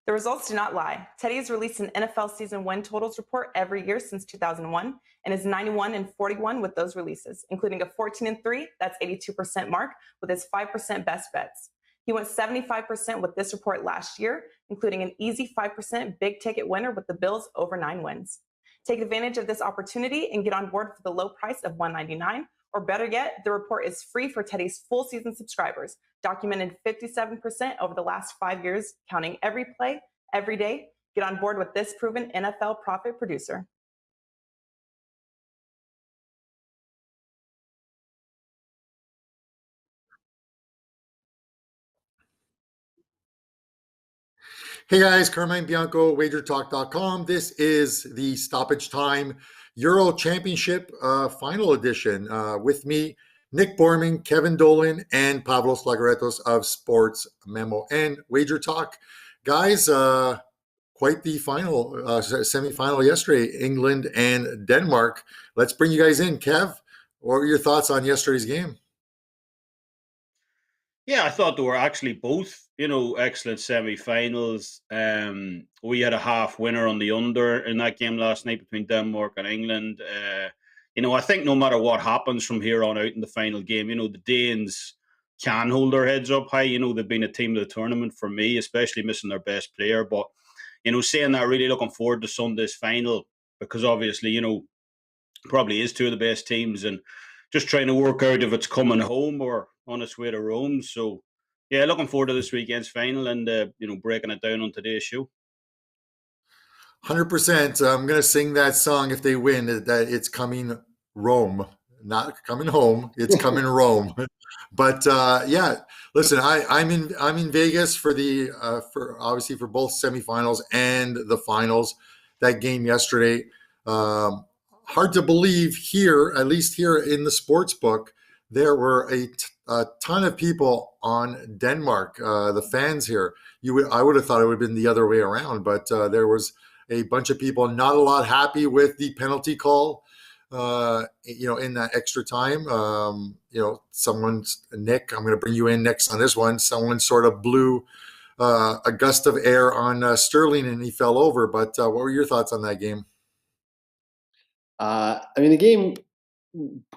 The results do not lie. Teddy has released an NFL season win totals report every year since 2001 and is 91 and 41 with those releases, including a 14 and 3, that's 82% mark, with his 5% best bets. He went 75% with this report last year, including an easy 5% big ticket winner with the Bills over 9 wins. Take advantage of this opportunity and get on board for the low price of $199, or better yet, the report is free for Teddy's full season subscribers, documented 57% over the last 5 years, counting every play, every day. Get on board with this proven NFL profit producer. Hey guys, Carmine Bianco, WagerTalk.com. This is the Stoppage Time Euro Championship Final Edition. With me, Nick Borrman, Kevin Dolan, and Pavlos Laguretos of Sportsmemo and WagerTalk. Guys, quite the final, semifinal yesterday, England and Denmark. Let's bring you guys in. Kev, what were your thoughts on yesterday's game? Yeah, I thought they were actually both, excellent semi-finals. We had a half winner on the under in that game last night between Denmark and England. I think no matter what happens from here on out in the final game, the Danes can hold their heads up high. They've been a team of the tournament for me, especially missing their best player. But, saying that, really looking forward to Sunday's final because obviously, probably is two of the best teams and just trying to work out if it's coming home or on its way to Rome. So, yeah, looking forward to this weekend's final and, breaking it down on today's show. 100%. I'm going to sing that song if they win, that it's coming Rome, not coming home. It's coming Rome. But yeah, listen, I'm in Vegas for obviously for both semifinals and the finals. That game yesterday, hard to believe here, at least here in the sports book, there were a ton of people on Denmark. The fans here, I would have thought it would have been the other way around, but there was a bunch of people not a lot happy with the penalty call. In that extra time, Nick, I'm going to bring you in next on this one. Someone sort of blew a gust of air on Sterling and he fell over. But what were your thoughts on that game? The game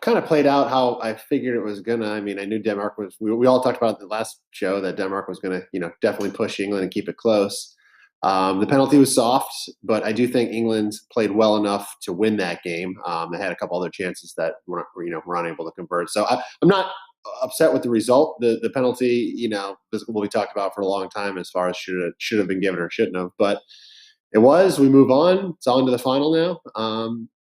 kind of played out how I figured it was gonna. I knew Denmark was. We all talked about the last show that Denmark was gonna, definitely push England and keep it close. The penalty was soft, but I do think England played well enough to win that game. They had a couple other chances that were unable to convert. So I'm not upset with the result. The penalty, this will be talked about for a long time as far as should have been given or shouldn't have. But it was. We move on. It's on to the final now.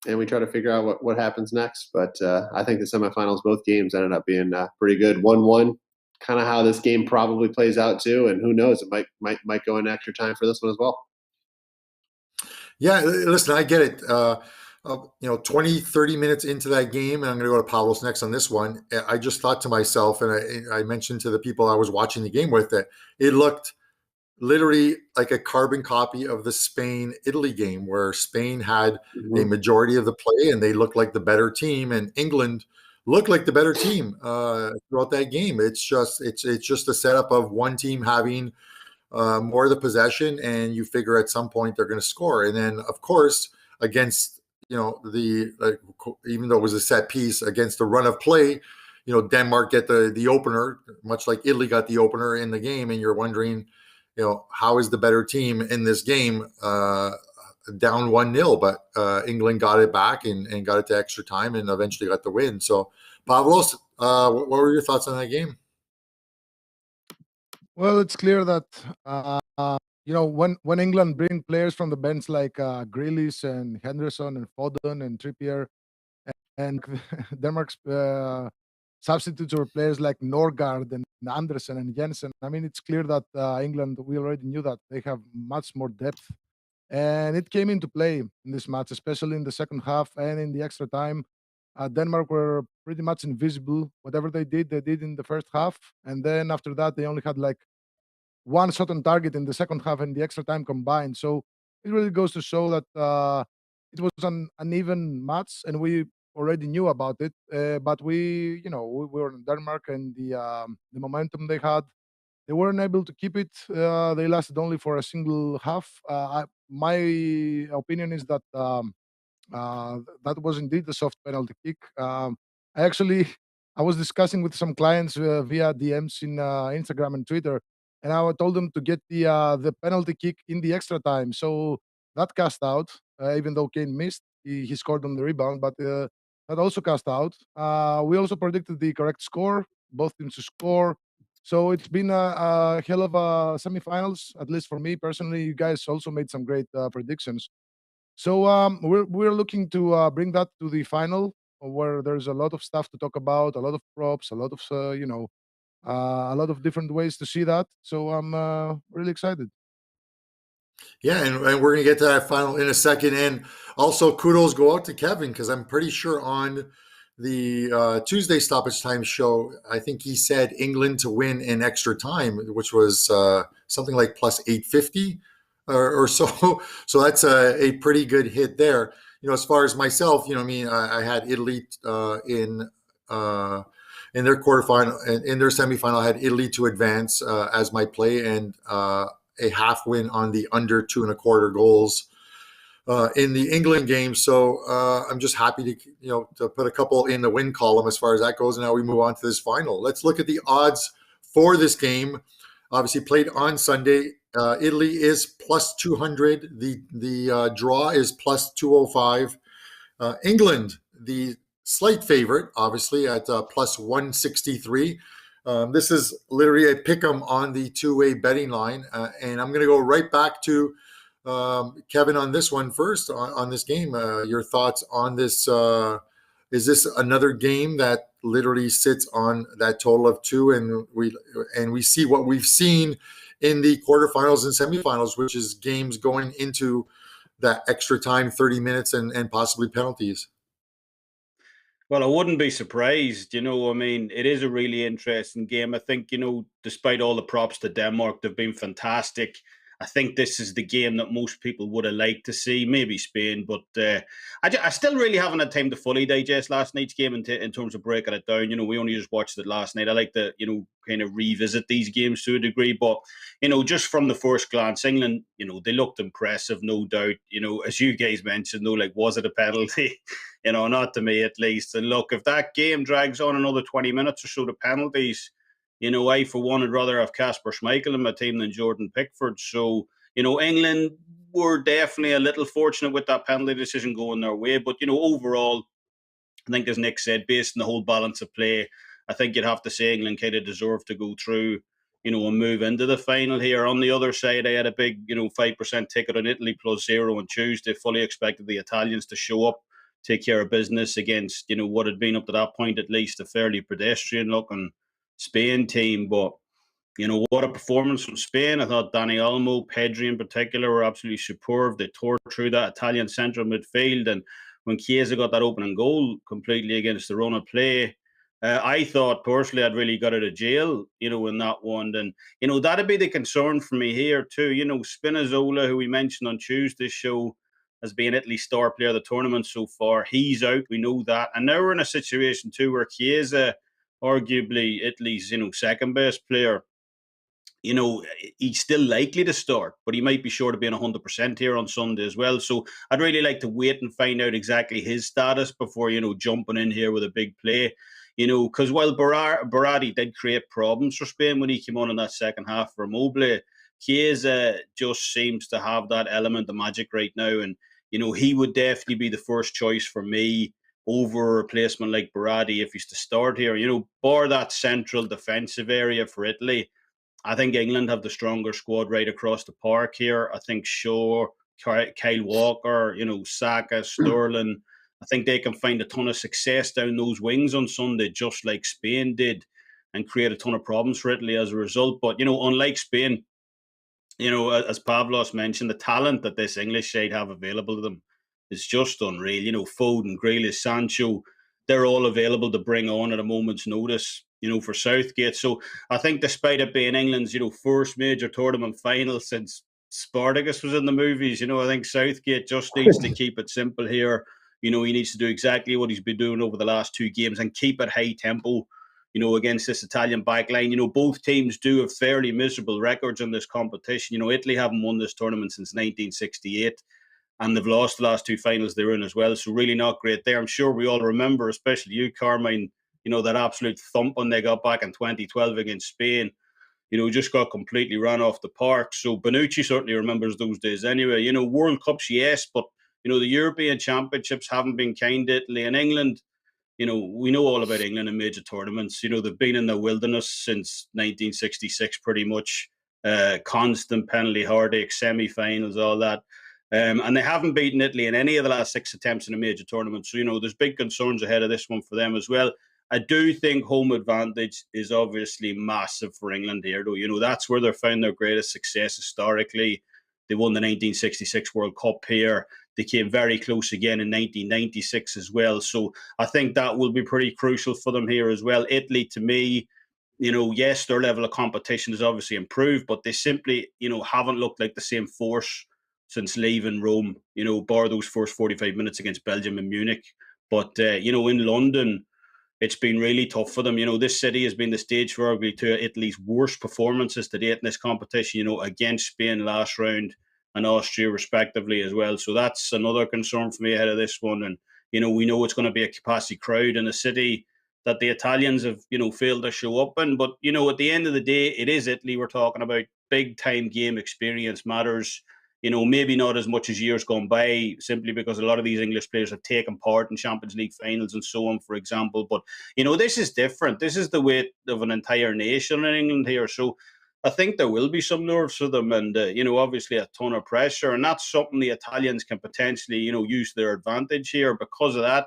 And we try to figure out what happens next. But I think the semifinals, both games ended up being pretty good. 1-1, kind of how this game probably plays out too. And who knows, it might go in extra time for this one as well. Yeah, listen, I get it. 20, 30 minutes into that game, and I'm going to go to Pavlos next on this one. I just thought to myself, and I mentioned to the people I was watching the game with, that it looked literally like a carbon copy of the Spain-Italy game where Spain had a majority of the play and they looked like the better team, and England looked like the better team throughout that game. It's just a setup of one team having more of the possession, and you figure at some point they're going to score. And then, of course, against even though it was a set piece, against the run of play, Denmark get the opener, much like Italy got the opener in the game, and you're wondering, how is the better team in this game down 1-0? But England got it back and got it to extra time and eventually got the win. So, Pavlos, what were your thoughts on that game? Well, it's clear that when England bring players from the bench like Grealish and Henderson and Foden and Trippier, and Denmark's substitutes or players like Norgard and Andersen and Jensen. It's clear that England, we already knew that they have much more depth. And it came into play in this match, especially in the second half and in the extra time. Denmark were pretty much invisible. Whatever they did in the first half. And then after that, they only had like one shot on target in the second half and the extra time combined. So it really goes to show that it was an uneven match, and we already knew about it, but we were in Denmark, and the momentum they had, they weren't able to keep it. They lasted only for a single half. My opinion is that that was indeed a soft penalty kick. I actually I was discussing with some clients via DMs in Instagram and Twitter, and I told them to get the penalty kick in the extra time. So that cast out, even though Kane missed, he scored on the rebound, but that also cast out. We also predicted the correct score, both teams to score. So it's been a hell of a semifinals, at least for me personally. You guys also made some great predictions. So we're looking to bring that to the final, where there's a lot of stuff to talk about, a lot of props, a lot of a lot of different ways to see that. So I'm really excited. Yeah, and we're going to get to that final in a second. And also, kudos go out to Kevin, because I'm pretty sure on the Tuesday Stoppage Time show, I think he said England to win in extra time, which was something like plus 850 or so. So that's a pretty good hit there. As far as myself, I had Italy in their quarterfinal, in their semifinal, I had Italy to advance as my play, and a half win on the under 2.25 goals in the England game. So I'm just happy to put a couple in the win column as far as that goes. And now we move on to this final. Let's look at the odds for this game. Obviously played on Sunday. Italy is plus 200. The draw is plus 205. England, the slight favorite, obviously at plus 163. This is literally a pick'em on the two-way betting line. And I'm going to go right back to Kevin on this one first, on this game. Your thoughts on this? Is this another game that literally sits on that total of 2, and we see what we've seen in the quarterfinals and semifinals, which is games going into that extra time, 30 minutes, and possibly penalties? Well, I wouldn't be surprised. It is a really interesting game. I think, despite all the props to Denmark, they've been fantastic. I think this is the game that most people would have liked to see, maybe Spain. But I still really haven't had time to fully digest last night's game in terms of breaking it down. We only just watched it last night. I like to, kind of revisit these games to a degree. But, just from the first glance, England, they looked impressive, no doubt. As you guys mentioned, was it a penalty? Not to me at least. And look, if that game drags on another 20 minutes or so, the penalties, I, for one, would rather have Kasper Schmeichel in my team than Jordan Pickford. So, England were definitely a little fortunate with that penalty decision going their way. But, overall, I think, as Nick said, based on the whole balance of play, I think you'd have to say England kind of deserved to go through, and move into the final here. On the other side, I had a big, 5% ticket on Italy plus 0 on Tuesday. Fully expected the Italians to show up, take care of business against, what had been up to that point, at least a fairly pedestrian-looking Spain team. But, what a performance from Spain. I thought Dani Olmo, Pedri in particular, were absolutely superb. They tore through that Italian central midfield. And when Chiesa got that opening goal completely against the run of play, I thought personally I'd really got out of jail, in that one. And, that'd be the concern for me here too. Spinazzola, who we mentioned on Tuesday's show, as being Italy's star player of the tournament so far, he's out. We know that. And now we're in a situation too where Chiesa, arguably Italy's, second best player, he's still likely to start, but he might be short of being 100% here on Sunday as well. So I'd really like to wait and find out exactly his status before, jumping in here with a big play. Because while Berardi did create problems for Spain when he came on in that second half for Immobile, Chiesa just seems to have that element of magic right now. And, he would definitely be the first choice for me over a replacement like Berardi if he's to start here. Bar that central defensive area for Italy, I think England have the stronger squad right across the park here. I think Shaw, Kyle Walker, Saka, Sterling, I think they can find a ton of success down those wings on Sunday, just like Spain did, and create a ton of problems for Italy as a result. But, unlike Spain, as Pavlos mentioned, the talent that this English side have available to them is just unreal. Foden, Grealish, Sancho, they're all available to bring on at a moment's notice, for Southgate. So I think despite it being England's, first major tournament final since Spartacus was in the movies, I think Southgate just needs to keep it simple here. He needs to do exactly what he's been doing over the last 2 games and keep it high tempo. against this Italian backline. Both teams do have fairly miserable records in this competition. Italy haven't won this tournament since 1968. And they've lost the last two finals they're in as well. So really not great there. I'm sure we all remember, especially you, Carmine, that absolute thump when they got back in 2012 against Spain. Just got completely ran off the park. So Bonucci certainly remembers those days anyway. World Cups, yes, but, the European Championships haven't been kind to Italy and England. We know all about England in major tournaments. They've been in the wilderness since 1966 pretty much. Constant penalty heartache, semi-finals, all that. And they haven't beaten Italy in any of the last 6 attempts in a major tournament. So, there's big concerns ahead of this one for them as well. I do think home advantage is obviously massive for England here, though. That's where they've found their greatest success historically. They won the 1966 World Cup here. They came very close again in 1996 as well. So I think that will be pretty crucial for them here as well. Italy, to me, yes, their level of competition has obviously improved, but they simply, haven't looked like the same force since leaving Rome, bar those first 45 minutes against Belgium and Munich. But, in London, it's been really tough for them. This city has been the stage for arguably two of Italy's worst performances to date in this competition, against Spain last round and Austria respectively as well. So that's another concern for me ahead of this one. And, we know it's going to be a capacity crowd in a city that the Italians have, failed to show up in. But, at the end of the day, it is Italy we're talking about. Big time game experience matters. Maybe not as much as years gone by, simply because a lot of these English players have taken part in Champions League finals and so on, for example. But, this is different. This is the weight of an entire nation in England here. So I think there will be some nerves for them and, obviously a ton of pressure. And that's something the Italians can potentially, use their advantage here. Because of that,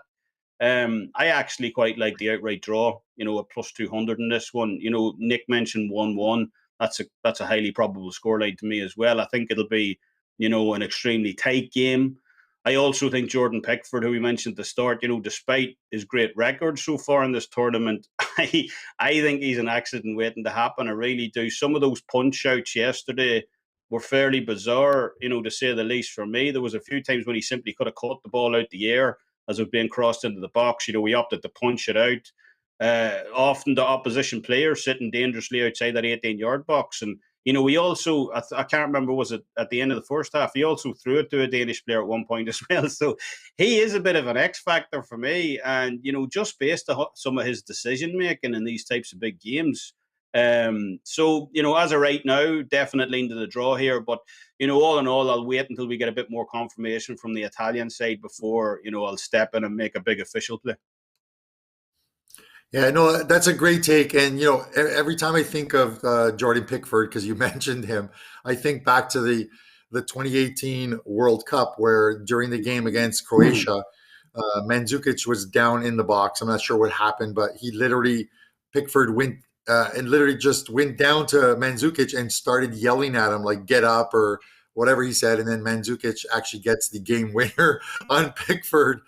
I actually quite like the outright draw, a plus 200 in this one. Nick mentioned 1-1. That's a highly probable scoreline to me as well. I think it'll be, an extremely tight game. I also think Jordan Pickford, who we mentioned at the start, despite his great record so far in this tournament, I think he's an accident waiting to happen. I really do. Some of those punch outs yesterday were fairly bizarre, to say the least for me. There was a few times when he simply could have caught the ball out the air as it was being crossed into the box. We opted to punch it out. Often the opposition player sitting dangerously outside that 18-yard box. And we also, I can't remember, was it at the end of the first half, he also threw it to a Danish player at one point as well. So he is a bit of an X factor for me. And, just based on some of his decision making in these types of big games. So, as of right now, definitely into the draw here. But, all in all, I'll wait until we get a bit more confirmation from the Italian side before, I'll step in and make a big official play. Yeah, no, that's a great take. And, every time I think of Jordan Pickford, because you mentioned him, I think back to the 2018 World Cup where during the game against Croatia, Mandzukic was down in the box. I'm not sure what happened, but Pickford went and literally just went down to Mandzukic and started yelling at him, like, get up or whatever he said. And then Mandzukic actually gets the game winner on Pickford.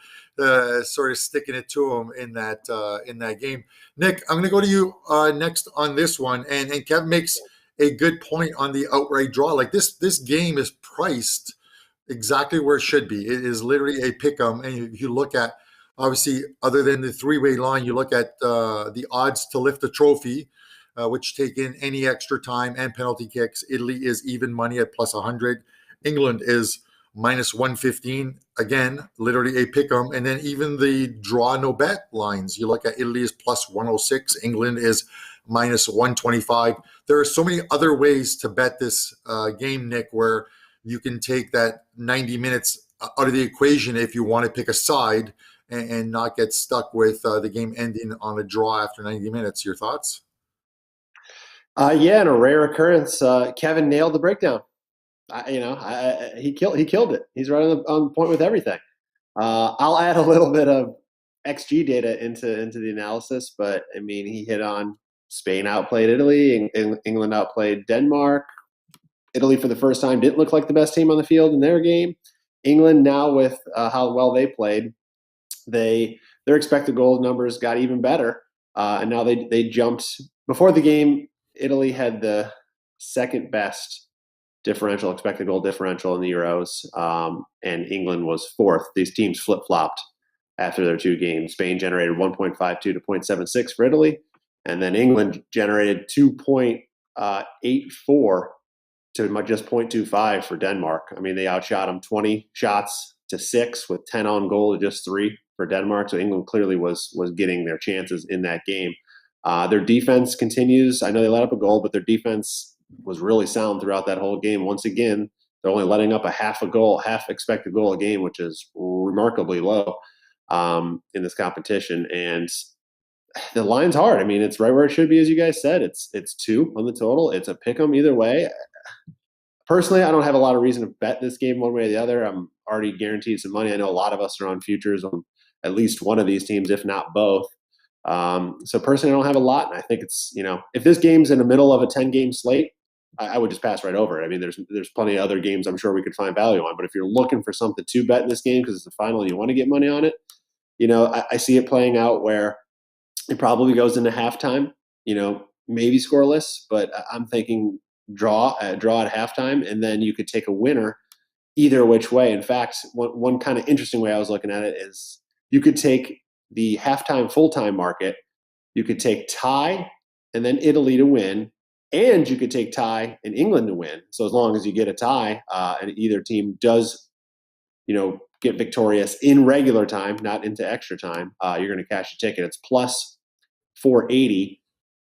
Sort of sticking it to him in that game. Nick, I'm going to go to you next on this one, and Kev makes a good point on the outright draw. Like this game is priced exactly where it should be. It is literally a pick'em, and if you look at, obviously, other than the three-way line, you look at the odds to lift the trophy, which take in any extra time and penalty kicks. Italy is even money at plus 100. England is minus 115, again, literally a pick'em. And then even the draw no bet lines, you look at Italy is plus 106, England is minus 125. There are so many other ways to bet this game, Nick, where you can take that 90 minutes out of the equation if you want to pick a side and not get stuck with the game ending on a draw after 90 minutes. Your thoughts? Yeah, in a rare occurrence, Kevin nailed the breakdown. He killed it. He's right on point with everything. I'll add a little bit of XG data into the analysis, but I mean, he hit on Spain outplayed Italy, England outplayed Denmark. Italy for the first time didn't look like the best team on the field in their game. England now with how well they played, their expected goal numbers got even better, and now they jumped. Before the game, Italy had the second best expected goal differential in the Euros, and England was fourth. These teams flip-flopped after their two games. Spain generated 1.52 to 0.76 for Italy. And then England generated 2.84 to just 0.25 for Denmark. I mean, they outshot them 20 shots to 6 with 10 on goal to just 3 for Denmark. So England clearly was getting their chances in that game. Their defense continues. I know they let up a goal, but their defense was really sound throughout that whole game. Once again, they're only letting up a half expected goal a game, which is remarkably low in this competition. And the line's hard. I mean, it's right where it should be, as you guys said. It's 2 on the total. It's a pick 'em either way. Personally, I don't have a lot of reason to bet this game one way or the other. I'm already guaranteed some money. I know a lot of us are on futures on at least one of these teams, if not both. So personally, I don't have a lot. And I think it's, if this game's in the middle of a 10-game slate, I would just pass right over it. I mean, there's plenty of other games I'm sure we could find value on. But if you're looking for something to bet in this game because it's the final and you want to get money on it, I see it playing out where it probably goes into halftime, maybe scoreless, but I'm thinking draw at halftime, and then you could take a winner either which way. In fact, one kind of interesting way I was looking at it is you could take the halftime full-time market, you could take tie and then Italy to win, and you could take tie and England to win. So as long as you get a tie and either team does, get victorious in regular time, not into extra time, you're going to cash a ticket. It's plus 480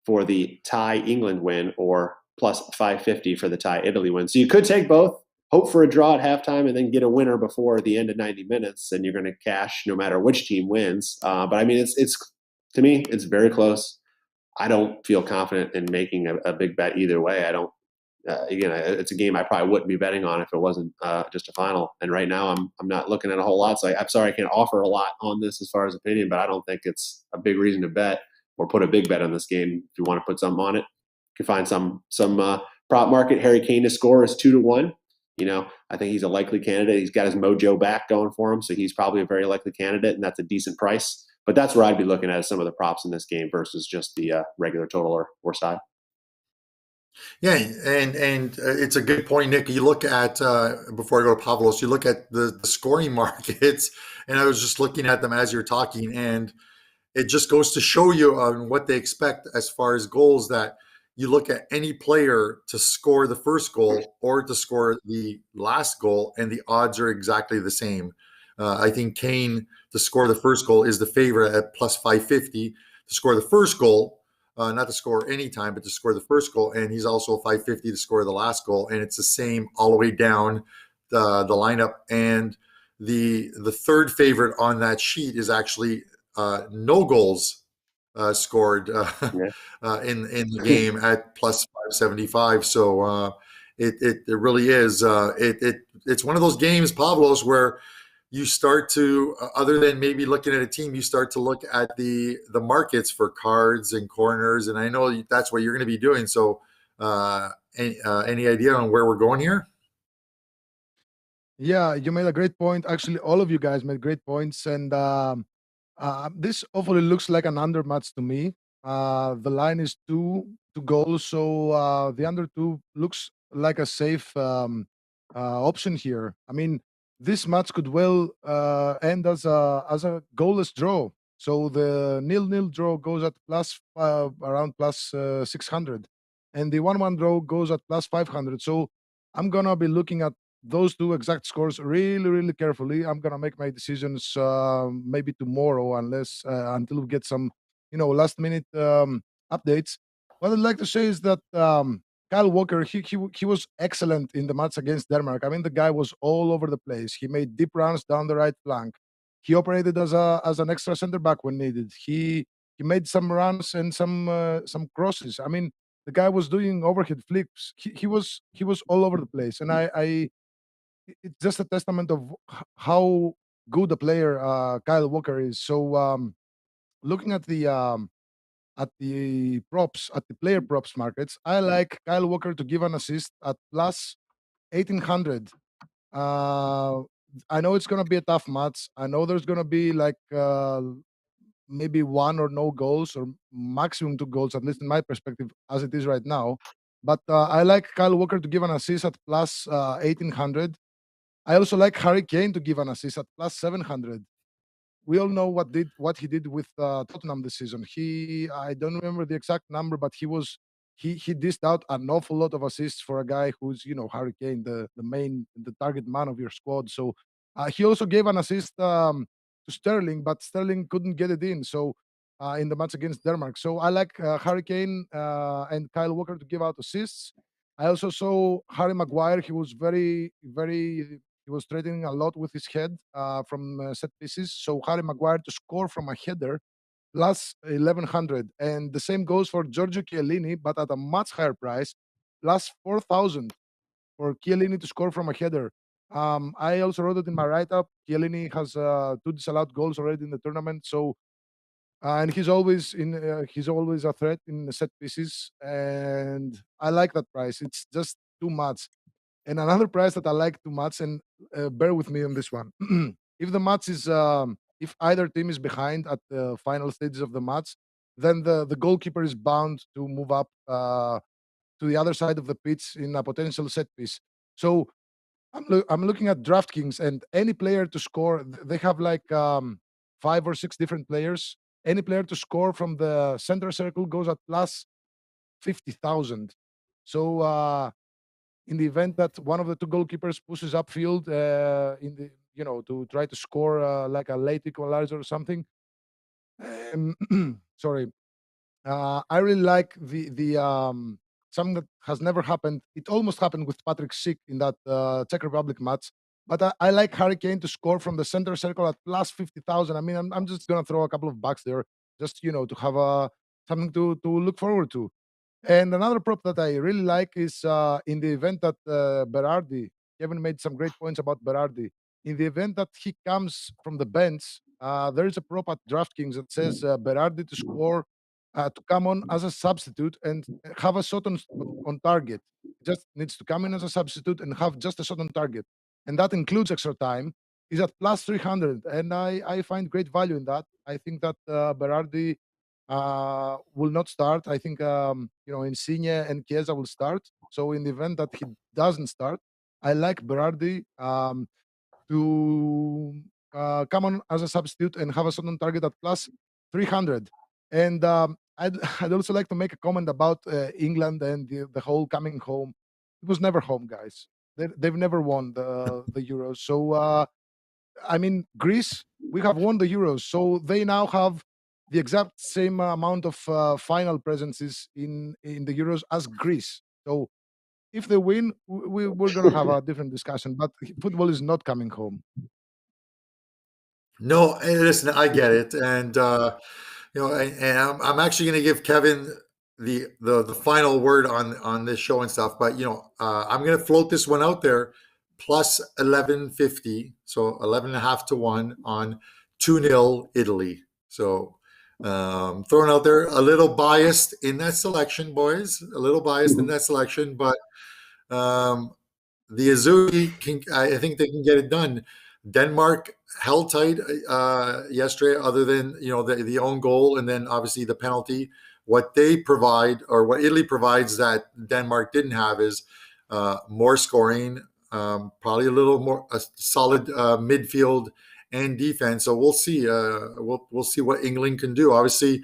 for the tie England win or plus 550 for the tie Italy win. So you could take both, hope for a draw at halftime, and then get a winner before the end of 90 minutes, and you're going to cash no matter which team wins. But I mean, it's to me, it's very close. I don't feel confident in making a big bet either way. I don't. Again, it's a game I probably wouldn't be betting on if it wasn't just a final. And right now, I'm not looking at a whole lot. So I'm sorry I can't offer a lot on this as far as opinion, but I don't think it's a big reason to bet or put a big bet on this game. If you want to put something on it, you can find some prop market. Harry Kane to score is 2-1. I think he's a likely candidate. He's got his mojo back going for him, so he's probably a very likely candidate, and that's a decent price. But that's where I'd be looking at some of the props in this game versus just the regular total or side. Yeah, and it's a good point, Nick. You look at before I go to Pavlos, you look at the scoring markets, and I was just looking at them as you're talking, and it just goes to show you on what they expect as far as goals. That you look at any player to score the first goal or to score the last goal, and the odds are exactly the same. I think Kane to score the first goal is the favorite at plus 550. To score the first goal, not to score any time, but to score the first goal, and he's also 550 to score the last goal, and it's the same all the way down the lineup. And the third favorite on that sheet is actually no goals scored in the game at plus 575. So it really is. It's one of those games, Pavlos, where you start to, other than maybe looking at a team, you start to look at the markets for cards and corners, and I know that's what you're going to be doing. So any idea on where we're going here? Yeah, you made a great point. Actually, all of you guys made great points, and this hopefully looks like an under match to me. The line is two goals, so the under 2 looks like a safe option here. I mean, this match could well end as a goalless draw. So the 0-0 draw goes at around plus 600, and the 1-1 draw goes at plus 500. So I'm gonna be looking at those two exact scores really, really carefully. I'm gonna make my decisions maybe tomorrow, unless until we get some, last minute updates. What I'd like to say is that Kyle Walker, he was excellent in the match against Denmark. I mean, the guy was all over the place. He made deep runs down the right flank. He operated as an extra center back when needed. He made some runs and some crosses. I mean, the guy was doing overhead flips. He was all over the place, and it's just a testament of how good a player Kyle Walker is. So looking at the props, at the player props markets, I like Kyle Walker to give an assist at plus 1800. I know it's gonna be a tough match. I know there's gonna be like maybe one or no goals, or maximum 2 goals, at least in my perspective, as it is right now. But I like Kyle Walker to give an assist at plus 1800. I also like Harry Kane to give an assist at plus 700. we all know what he did with Tottenham this season. I don't remember the exact number, but he dished out an awful lot of assists for a guy who's, Harry Kane, the target man of your squad. So he also gave an assist to Sterling, but Sterling couldn't get it in. So in the match against Denmark. So I like Harry Kane and Kyle Walker to give out assists. I also saw Harry Maguire. He was he was threatening a lot with his head from set pieces. So Harry Maguire to score from a header plus 1100. And the same goes for Giorgio Chiellini, but at a much higher price, plus 4,000 for Chiellini to score from a header. I also wrote it in my write-up. Chiellini has 2 disallowed goals already in the tournament. So and he's always a threat in the set pieces, and I like that price. It's just too much. And another price that I like too much, and bear with me on this one. If the match is if either team is behind at the final stages of the match, then the goalkeeper is bound to move up to the other side of the pitch in a potential set piece. So I'm looking at DraftKings, and any player to score, they have like 5 or 6 different players. Any player to score from the center circle goes at plus 50,000. So in the event that one of the 2 goalkeepers pushes upfield in the to try to score like a late equalizer or something, sorry, I really like the something that has never happened. It almost happened with Patrick Schick in that Czech Republic match. But I like Harry Kane to score from the center circle at plus 50,000. I mean, I'm just gonna throw a couple of bucks there, just to have something to look forward to. And another prop that I really like is in the event that Berardi, Kevin made some great points about Berardi. In the event that he comes from the bench, there is a prop at DraftKings that says Berardi to score, to come on as a substitute and have a shot on target. He just needs to come in as a substitute and have just a shot on target. And that includes extra time. Is at plus 300. And I find great value in that. I think that Berardi will not start. I think Insigne and Chiesa will start. So in the event that he doesn't start, I like Berardi to come on as a substitute and have a certain target at plus 300. And I'd also like to make a comment about England and the whole coming home. It was never home, guys. They've never won the Euros. So I mean, Greece, we have won the Euros, so they now have the exact same amount of final presences in the Euros as Greece. So if they win, we're going to have a different discussion. But football is not coming home. No, and listen, I get it, and and I'm actually going to give Kevin the final word on this show and stuff. But I'm going to float this one out there, plus 1150, so 11.5 to 1 on 2-0 Italy. So throwing out there, a little biased in that selection, boys, a little biased in that selection, but the Azzurri I think they can get it done. Denmark held tight yesterday, other than the own goal and then obviously the penalty. What they provide, or what Italy provides that Denmark didn't have, is more scoring, probably a little more a solid midfield and defense. So we'll see. We'll see what England can do. Obviously,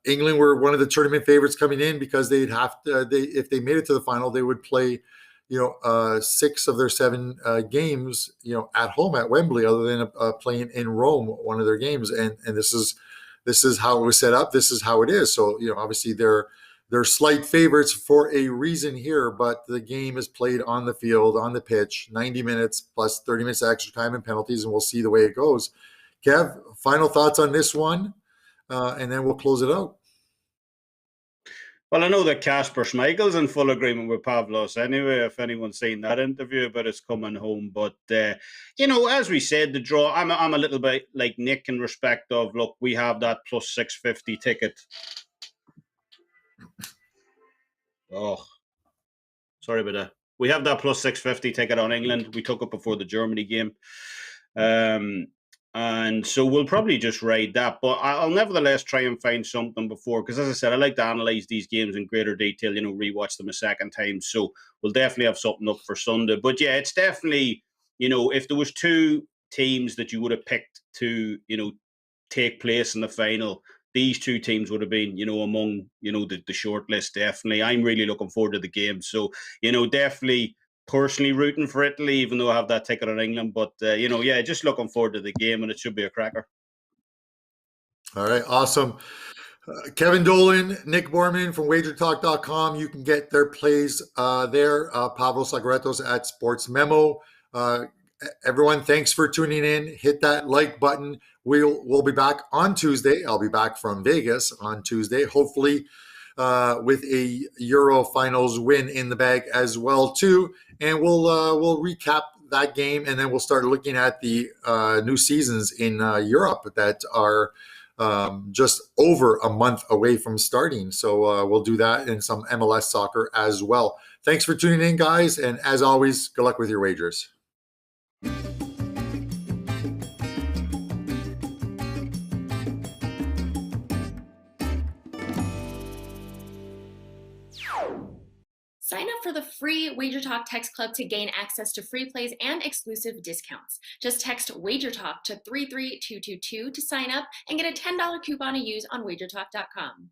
England were one of the tournament favorites coming in because they'd have to. If they made it to the final, they would play 6 of their 7 games, at home at Wembley, other than playing in Rome, one of their games. And this is how it was set up. This is how it is. So, obviously they're slight favorites for a reason here, but the game is played on the field, on the pitch, 90 minutes plus 30 minutes extra time and penalties, and we'll see the way it goes. Kev, final thoughts on this one, and then we'll close it out. Well, I know that Kasper Schmeichel's in full agreement with Pavlos anyway, if anyone's seen that interview about his coming home. But, as we said, the draw, I'm a little bit like Nick in respect of, look, we have that plus 650 ticket. Oh, sorry about that. We have that plus 650 ticket on England. We took it before the Germany game. And so we'll probably just ride that. But I'll nevertheless try and find something before, because as I said, I like to analyze these games in greater detail, rewatch them a second time. So we'll definitely have something up for Sunday. But yeah, it's definitely, if there was 2 teams that you would have picked to, take place in the final, these two teams would have been, among, the short list, definitely. I'm really looking forward to the game. So, definitely personally rooting for Italy, even though I have that ticket on England. But, just looking forward to the game, and it should be a cracker. All right, awesome. Kevin Dolan, Nick Borrman from WagerTalk.com. You can get their plays there. Pavlos Laguretos at SportsMemo. Everyone, thanks for tuning in. Hit that like button. We'll be back on Tuesday. I'll be back from Vegas on Tuesday, hopefully with a Euro Finals win in the bag as well too. And we'll recap that game, and then we'll start looking at the new seasons in Europe that are just over a month away from starting. So we'll do that in some MLS soccer as well. Thanks for tuning in, guys. And as always, good luck with your wagers. Sign up for the free WagerTalk text club to gain access to free plays and exclusive discounts. Just text WagerTalk to 33222 to sign up and get a $10 coupon to use on WagerTalk.com.